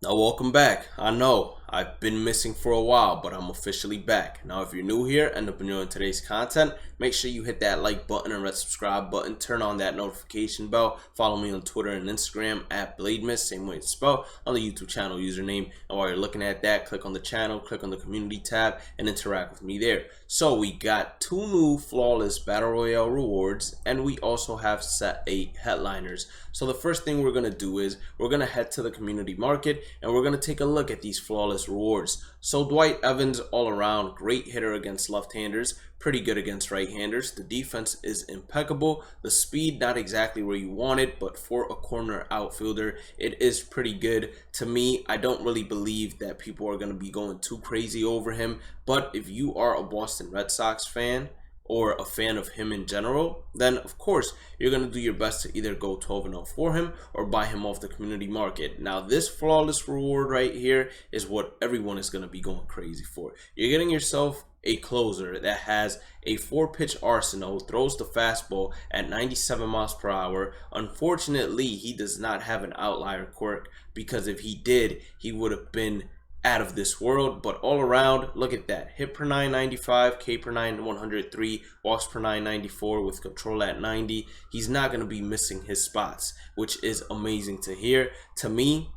Now, welcome back. I know I've been missing for a while, but I'm officially back. Now, if you're new here and enjoying today's content, make sure you hit that like button and red subscribe button. Turn on that notification bell. Follow me on Twitter and Instagram at Bhlademyst, same way it's spelled, on the YouTube channel username. And while you're looking at that, click on the channel, click on the community tab, and interact with me there. So we got two new flawless battle royale rewards, and we also have set 8 headliners. So the first thing we're gonna do is we're gonna head to the community market and we're gonna take a look at these flawless rewards. So Dwight Evans, all around great hitter against left-handers, pretty good against right-handers. The defense is impeccable. The speed not exactly where you want it, but for a corner outfielder, it is pretty good. To me, I don't really believe that people are going to be going too crazy over him, but if you are a Boston Red Sox fan or a fan of him in general, then of course you're going to do your best to either go 12-0 for him or buy him off the community market. Now this flawless reward right here is what everyone is going to be going crazy for. You're getting yourself a closer that has a 4-pitch arsenal, throws the fastball at 97 miles per hour. Unfortunately, he does not have an outlier quirk, because if he did, he would have been out of this world. But all around, look at that: hit per 995, K per 9 103, walks per 994 with control at 90. He's not going to be missing his spots, which is amazing to hear. To me,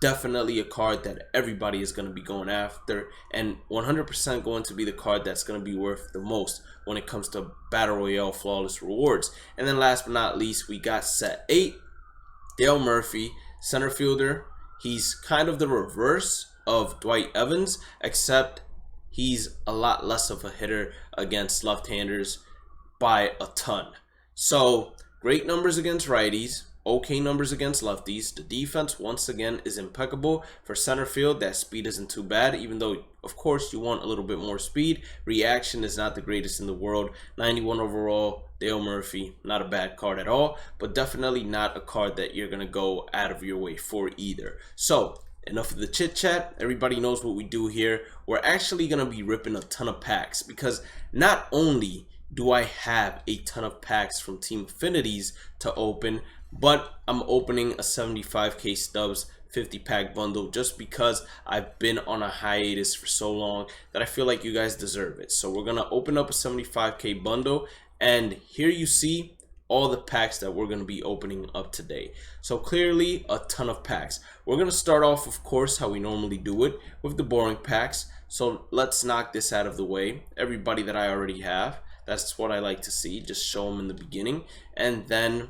definitely a card that everybody is going to be going after, and 100% going to be the card that's going to be worth the most when it comes to battle royale flawless rewards. And then last but not least, we got set 8, Dale Murphy, center fielder. He's kind of the reverse of Dwight Evans, except he's a lot less of a hitter against left-handers by a ton. So great numbers against righties, okay numbers against lefties. The defense once again is impeccable. For center field, that speed isn't too bad, even though of course you want a little bit more speed. Reaction is not the greatest in the world. 91 overall, Dale Murphy, not a bad card at all, but definitely not a card that you're gonna go out of your way for either. So enough of the chit chat. Everybody knows what we do here. We're actually gonna be ripping a ton of packs, because not only do I have a ton of packs from Team Affinities to open, but I'm opening a 75k Stubs 50 pack bundle just because I've been on a hiatus for so long that I feel like you guys deserve it. So we're gonna open up a 75k bundle, and here you see all the packs that we're going to be opening up today. So clearly a ton of packs. We're going to start off, of course, how we normally do it, with the boring packs. So let's knock this out of the way. Everybody that I already have, that's what I like to see. Just show them in the beginning, and then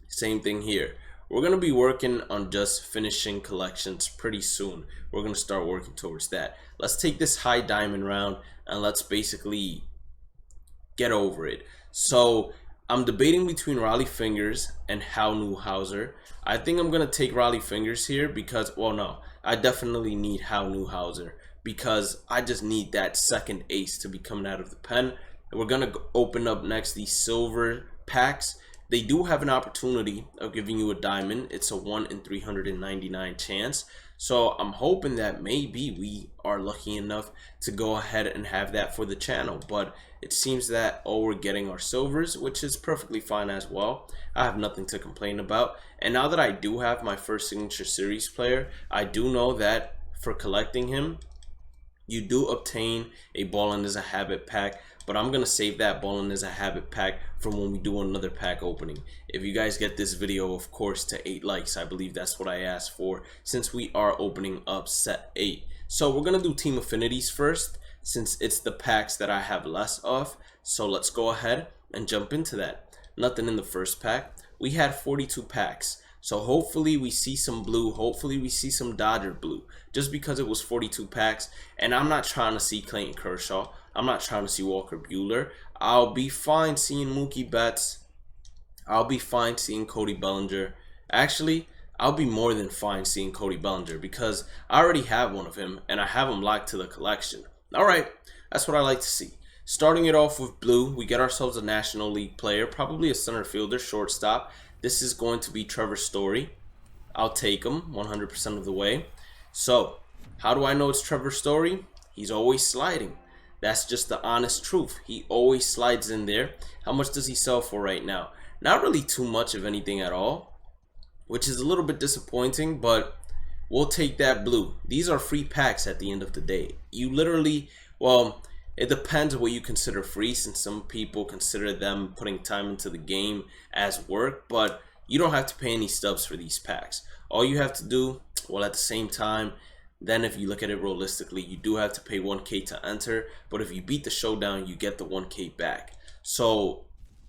same thing here. We're going to be working on just finishing collections pretty soon. We're going to start working towards that. Let's take this high diamond round and let's basically get over it. So I'm debating between Raleigh Fingers and Hal Newhouser. I think I'm going to take Raleigh Fingers here because, well, no, I definitely need Hal Newhouser because I just need that second ace to be coming out of the pen. We're going to open up next these silver packs. They do have an opportunity of giving you a diamond. It's a 1 in 399 chance. So I'm hoping that maybe we are lucky enough to go ahead and have that for the channel. But it seems that all we're getting are silvers, which is perfectly fine as well. I have nothing to complain about. And now that I do have my first Signature Series player, I do know that for collecting him, you do obtain a Ballin' as a Habit pack, but I'm going to save that Ballin' as a Habit pack from when we do another pack opening. If you guys get this video, of course, to 8 likes, I believe that's what I asked for, since we are opening up set 8. So we're going to do Team Affinities first, since it's the packs that I have less of. So let's go ahead and jump into that. Nothing in the first pack. We had 42 packs. So hopefully we see some blue, hopefully we see some Dodger blue, just because it was 42 packs. And I'm not trying to see Clayton Kershaw, I'm not trying to see Walker Buehler. I'll be fine seeing Mookie Betts, I'll be fine seeing Cody Bellinger. Actually, I'll be more than fine seeing Cody Bellinger because I already have one of him and I have him locked to the collection. Alright, that's what I like to see. Starting it off with blue, we get ourselves a National League player, probably a center fielder, shortstop. This is going to be Trevor Story. I'll take him 100% of the way. So, how do I know it's Trevor Story? He's always sliding. That's just the honest truth. He always slides in there. How much does he sell for right now? Not really too much of anything at all, which is a little bit disappointing, but we'll take that blue. These are free packs at the end of the day. You literally, well, it depends on what you consider free, since some people consider them putting time into the game as work, but you don't have to pay any stubs for these packs. All you have to do, well, at the same time, then if you look at it realistically, you do have to pay 1K to enter, but if you beat the showdown, you get the 1K back. So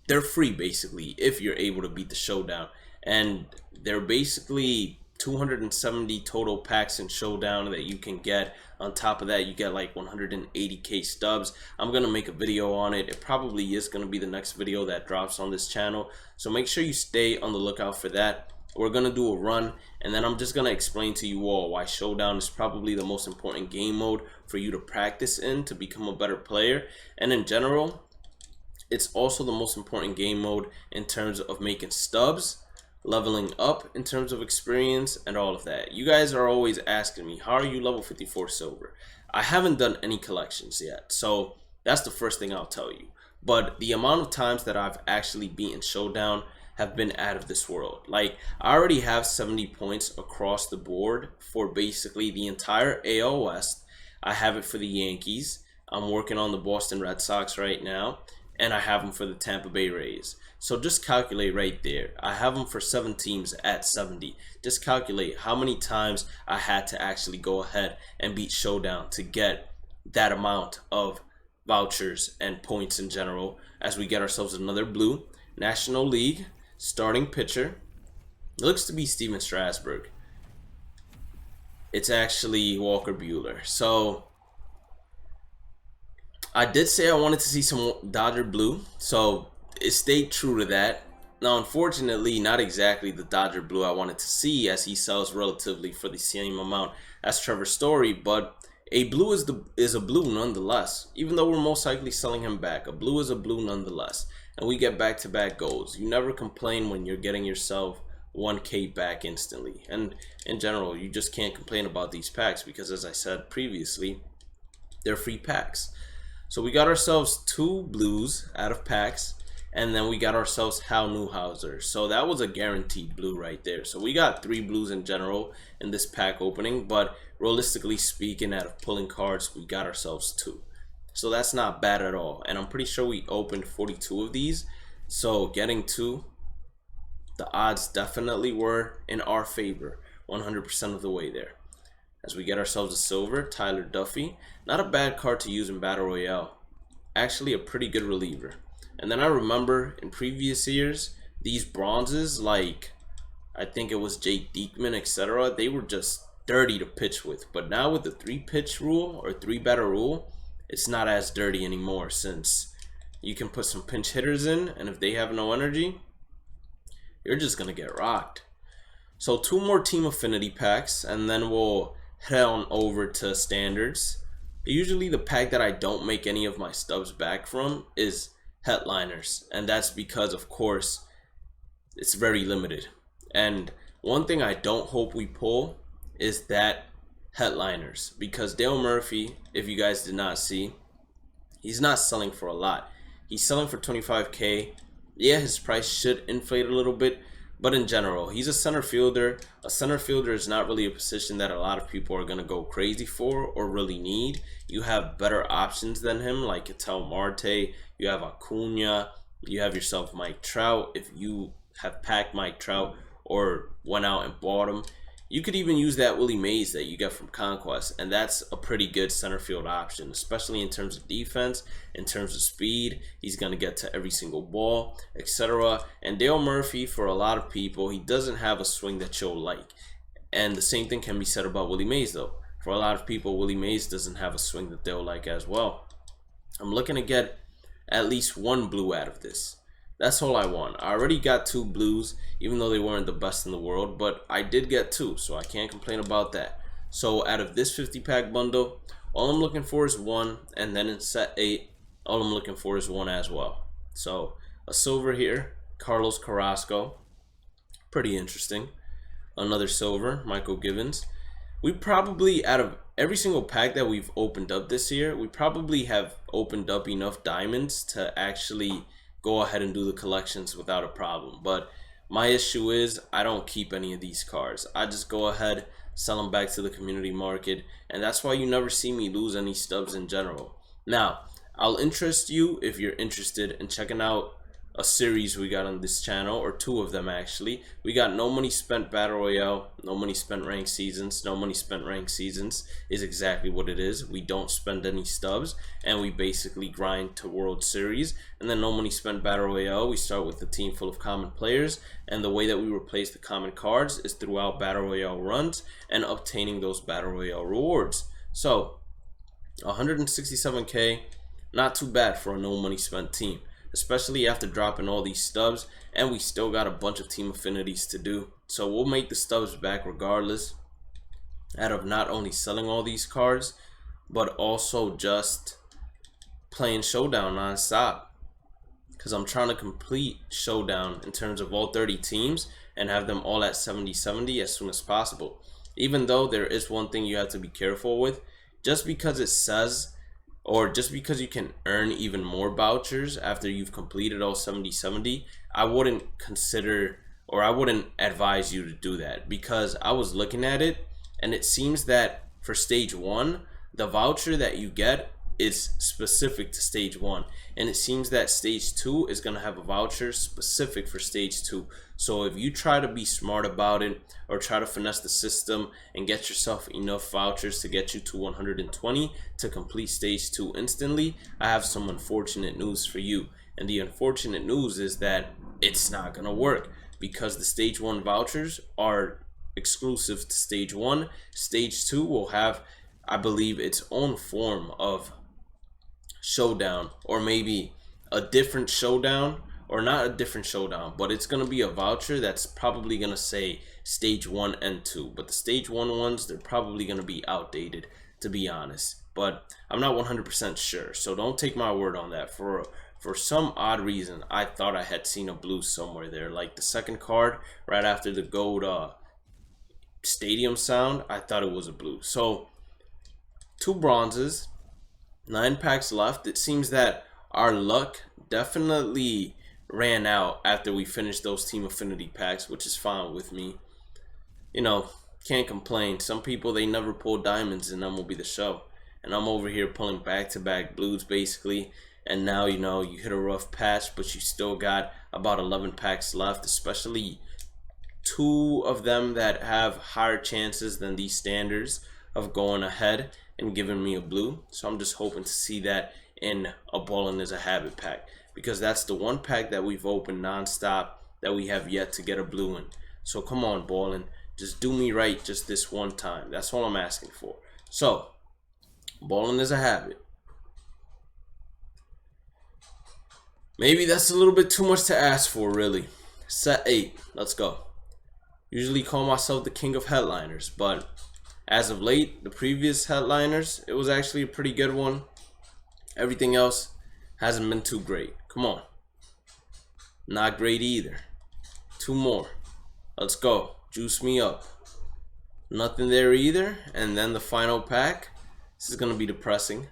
they're free basically if you're able to beat the showdown, and they're basically 270 total packs in showdown that you can get. On top of that, you get like 180k stubs. I'm gonna make a video on it. It probably is gonna be the next video that drops on this channel, so make sure you stay on the lookout for that. We're gonna do a run, and then I'm just gonna explain to you all why showdown is probably the most important game mode for you to practice in to become a better player. And in general, it's also the most important game mode in terms of making stubs, leveling up in terms of experience, and all of that. You guys are always asking me, how are you level 54 silver? I haven't done any collections yet, so that's the first thing I'll tell you. But the amount of times that I've actually beaten showdown have been out of this world. Like, I already have 70 points across the board for basically the entire AL West. I have it for the Yankees. I'm working on the Boston Red Sox right now, and I have them for the Tampa Bay Rays. So just calculate right there. I have them for 7 teams at 70. Just calculate how many times I had to actually go ahead and beat showdown to get that amount of vouchers and points in general, as we get ourselves another blue. National League starting pitcher. It looks to be Steven Strasburg. It's actually Walker Buehler. So I did say I wanted to see some Dodger blue, so it stayed true to that. Now, unfortunately, not exactly the Dodger blue I wanted to see, as he sells relatively for the same amount as Trevor Story, but a blue is a blue nonetheless. Even though we're most likely selling him back, a blue is a blue nonetheless. And we get back-to-back goals. You never complain when you're getting yourself 1K back instantly. And in general, you just can't complain about these packs because, as I said previously, they're free packs. So we got ourselves 2 blues out of packs, and then we got ourselves Hal Newhouser. So that was a guaranteed blue right there. So we got 3 blues in general in this pack opening, but realistically speaking, out of pulling cards, we got ourselves 2. So that's not bad at all. And I'm pretty sure we opened 42 of these. So getting 2, the odds definitely were in our favor 100% of the way there. As we get ourselves a silver, Tyler Duffy. Not a bad card to use in Battle Royale. Actually a pretty good reliever. And then I remember in previous years, these bronzes, like I think it was Jake Diekman, etc., they were just dirty to pitch with. But now with the 3-pitch rule or 3-batter rule, it's not as dirty anymore, since you can put some pinch hitters in, and if they have no energy, you're just going to get rocked. So 2 more Team Affinity packs, and then we'll head on over to standards. Usually the pack that I don't make any of my stubs back from is headliners, and that's because, of course, it's very limited. And one thing I don't hope we pull is that headliners, because Dale Murphy, if you guys did not see, he's not selling for a lot. He's selling for 25K. Yeah, his price should inflate a little bit, but in general, he's a center fielder. A center fielder is not really a position that a lot of people are going to go crazy for or really need. You have better options than him, like Ketel Marte. You have Acuna. You have yourself Mike Trout. If you have packed Mike Trout or went out and bought him, you could even use that Willie Mays that you get from Conquest, and that's a pretty good center field option, especially in terms of defense, in terms of speed. He's going to get to every single ball, etc. And Dale Murphy, for a lot of people, he doesn't have a swing that you'll like. And the same thing can be said about Willie Mays, though. For a lot of people, Willie Mays doesn't have a swing that they'll like as well. I'm looking to get at least 1 blue out of this. That's all I want. I already got 2 blues, even though they weren't the best in the world, but I did get 2, so I can't complain about that. So out of this 50-pack bundle, all I'm looking for is 1, and then in set 8, all I'm looking for is 1 as well. So a silver here, Carlos Carrasco, pretty interesting. Another silver, Michael Givens. We probably, out of every single pack that we've opened up this year, we probably have opened up enough diamonds to actually go ahead and do the collections without a problem. But my issue is I don't keep any of these cards. I just go ahead, sell them back to the community market, and that's why you never see me lose any stubs in general. Now, I'll interest you if you're interested in checking out a series we got on this channel, or two of them actually. We got No Money Spent Battle Royale, No Money Spent Ranked Seasons. No Money Spent Ranked Seasons is exactly what it is. We don't spend any stubs and we basically grind to World Series. And then No Money Spent Battle Royale, we start with a team full of common players, and the way that we replace the common cards is throughout Battle Royale runs and obtaining those Battle Royale rewards. So 167k, not too bad for a no money spent team, especially after dropping all these stubs, and we still got a bunch of team affinities to do. So we'll make the stubs back regardless, out of not only selling all these cards, but also just playing showdown non-stop, because I'm trying to complete showdown in terms of all 30 teams and have them all at 70-70 as soon as possible. Even though there is one thing you have to be careful with: just because it says, or just because you can earn even more vouchers after you've completed all 70-70, I wouldn't consider, or I wouldn't advise you to do that, because I was looking at it and it seems that for stage 1, the voucher that you get is specific to stage 1, and it seems that stage 2 is going to have a voucher specific for stage 2. So if you try to be smart about it, or try to finesse the system and get yourself enough vouchers to get you to 120 to complete stage 2 instantly, I have some unfortunate news for you. And the unfortunate news is that it's not going to work, because the stage 1 vouchers are exclusive to stage 1. Stage 2 will have, I believe, its own form of showdown, or maybe a different showdown, or not a different showdown, but it's going to be a voucher that's probably going to say stage 1 and 2. But the stage 1 ones, they're probably going to be outdated, to be honest. But I'm not 100% sure, so don't take my word on that. For some odd reason, I thought I had seen a blue somewhere there, like the second card right after the gold stadium sound. I thought it was a blue. So 2 bronzes, 9 packs left. It seems that our luck definitely ran out after we finished those team affinity packs, which is fine with me. You know, can't complain. Some people, they never pull diamonds in MLB The Show, and I'm over here pulling back-to-back blues basically. And now, you know, you hit a rough patch, but you still got about 11 packs left, especially 2 of them that have higher chances than these standards of going ahead and giving me a blue. So I'm just hoping to see that in a Ballin' is a Habit pack, because that's the one pack that we've opened non-stop that we have yet to get a blue in. So come on, Ballin', just do me right just this one time. That's all I'm asking for. So Ballin' is a Habit. Maybe that's a little bit too much to ask for, really. Set 8, let's go. Usually call myself the king of headliners, but as of late, the previous headliners, it was actually a pretty good one. Everything else hasn't been too great. Come on. Not great either. 2 more. Let's go. Juice me up. Nothing there either. And then the final pack. This is going to be depressing.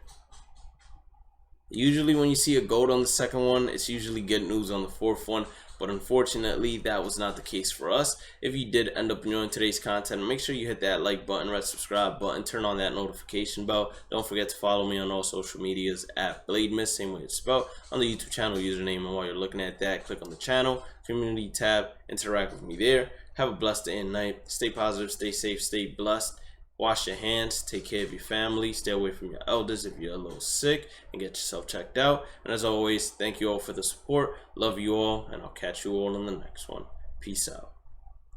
Usually when you see a gold on the second one, it's usually good news on the 4th one. But unfortunately, that was not the case for us. If you did end up enjoying today's content, make sure you hit that like button, red subscribe button, turn on that notification bell. Don't forget to follow me on all social medias at Bhlademyst, same way it's spelled, on the YouTube channel username. And while you're looking at that, click on the channel, community tab, interact with me there. Have a blessed day and night. Stay positive, stay safe, stay blessed. Wash your hands, take care of your family, stay away from your elders if you're a little sick, and get yourself checked out. And as always, thank you all for the support. Love you all, and I'll catch you all in the next one. Peace out.